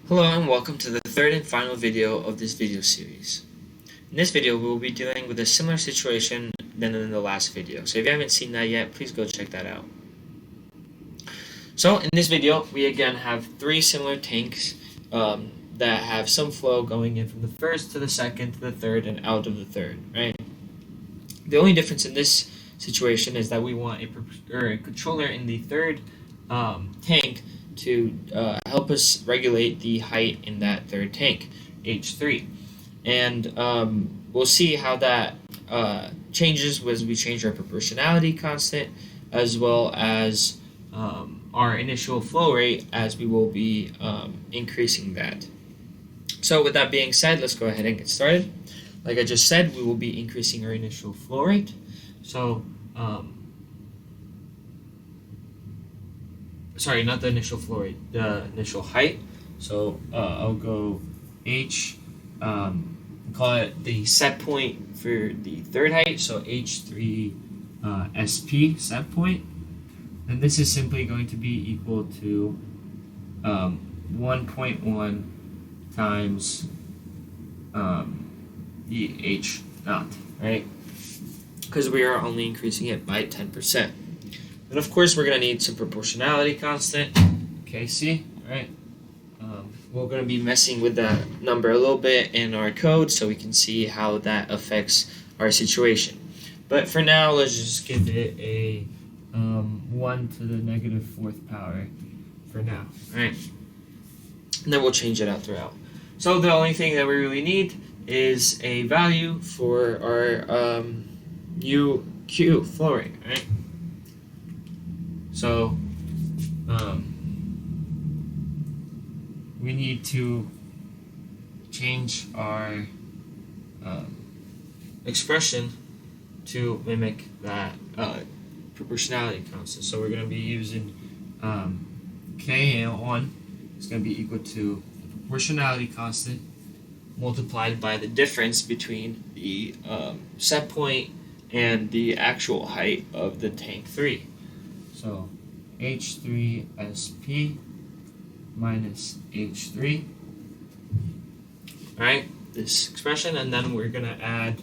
Hello and welcome to the third and final video of this video series. In this video we will be dealing with a similar situation than in the last video, so if you haven't seen that yet, please go check that out. So in this video we again have three similar tanks that have some flow going in from the first to the second to the third and out of the third, right? The only difference in this situation is that we want a controller in the third tank to help us regulate the height in that third tank, H3. And we'll see how that changes as we change our proportionality constant, as well as our initial flow rate, as we will be increasing that. So with that being said, let's go ahead and get started. Like I just said, we will be increasing our initial flow rate. So sorry, not the initial flow rate, the initial height. So I'll go H, call it the set point for the third height, so H3 SP set point. And this is simply going to be equal to 1.1 times the H naught, right? Because we are only increasing it by 10%. And of course, we're going to need some proportionality constant, Kc, right? We're going to be messing with that number a little bit in our code so we can see how that affects our situation. But for now, let's just give it a 1 to the negative fourth power for now, right? And then we'll change it out throughout. So the only thing that we really need is a value for our UQ flow rate, right? So we need to change our expression to mimic that proportionality constant. So we're going to be using K1 is going to be equal to the proportionality constant multiplied by the difference between the set point and the actual height of the tank 3. So H3SP minus H3, alright, this expression, and then we're going to add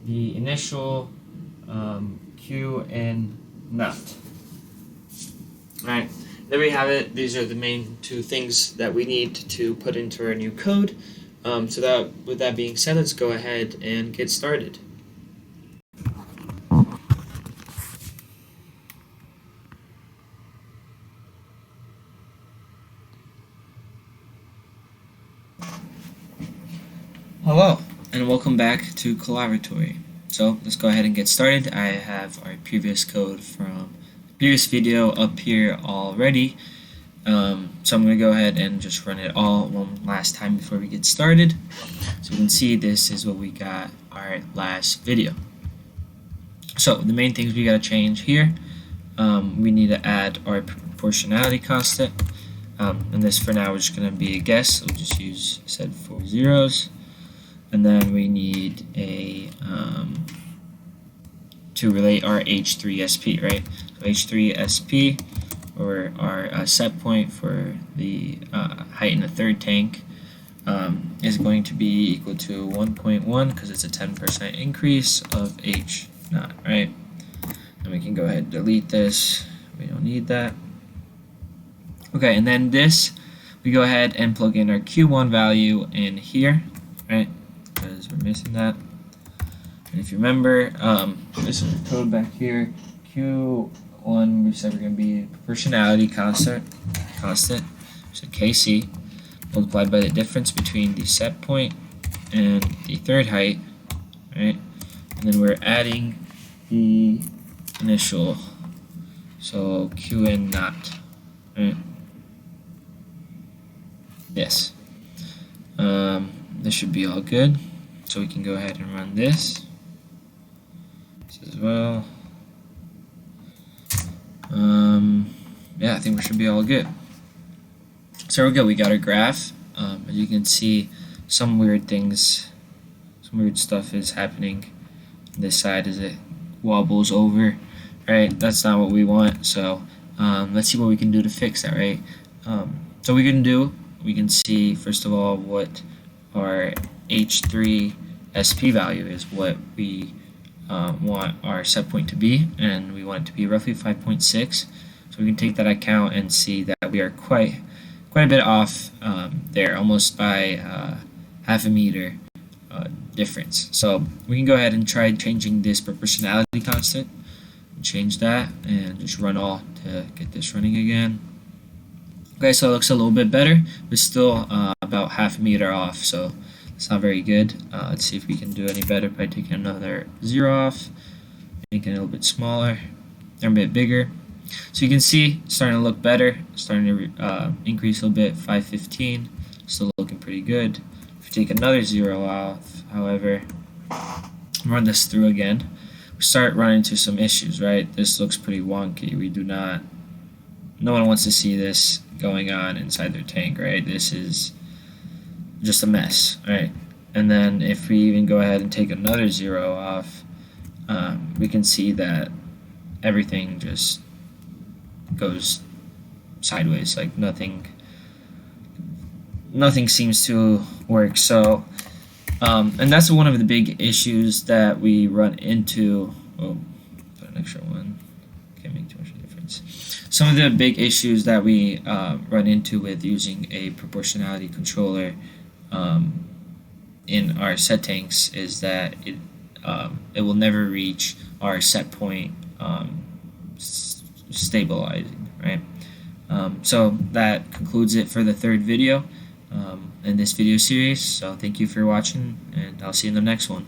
the initial Q and naught. Alright, there we have it. These are the main two things that we need to put into our new code. So that, with that being said, let's go ahead and get started. Hello, and welcome back to Collaboratory. So let's go ahead and get started. I have our previous code from the previous video up here already. So I'm going to go ahead and just run it all one last time before we get started. So you can see this is what we got our last video. So the main things we got to change here, we need to add our proportionality constant. And this for now is just going to be a guess. We'll just use set 4 zeros. And then we need a to relate our H3SP, right? So H3SP, or our set point for the height in the third tank, is going to be equal to 1.1 because it's a 10% increase of H naught, right? And we can go ahead and delete this. We don't need that. Okay, and then this, we go ahead and plug in our Q1 value in here, right? Because we're missing that. And if you remember, this is the code back here. Q1, we said we're going to be proportionality constant, so Kc, multiplied by the difference between the set point and the third height, right? And then we're adding the initial, so Qn naught, right? Yes. This should be all good. So we can go ahead and run this as well. Yeah, I think we should be all good. So we're good. We got our graph. As you can see, some weird things, some weird stuff is happening on this side as it wobbles over. Right? That's not what we want. So let's see what we can do to fix that. Right? So we can see first of all what our H3SP value is, what we want our set point to be, and we want it to be roughly 5.6. So we can take that account and see that we are quite a bit off there, almost by half a meter difference. So we can go ahead and try changing this proportionality constant. Change that and just run all to get this running again. Okay, so it looks a little bit better, but still about half a meter off, so it's not very good. Let's see if we can do any better by taking another 0 off, making it a little bit smaller, or a bit bigger. So you can see it's starting to look better, starting to increase a little bit, 515, still looking pretty good. If you take another 0 off, however, run this through again, we start running into some issues, right? This looks pretty wonky. No one wants to see this going on inside their tank, right? This is just a mess, right? And then if we even go ahead and take another 0 off, we can see that everything just goes sideways, like nothing seems to work. So and that's one of the big issues that we run into. Oh, put an extra one, can't make too much of a difference. Some of the big issues that we run into with using a proportionality controller in our set tanks is that it will never reach our set point stabilizing, right? So that concludes it for the third video in this video series. So thank you for watching, and I'll see you in the next one.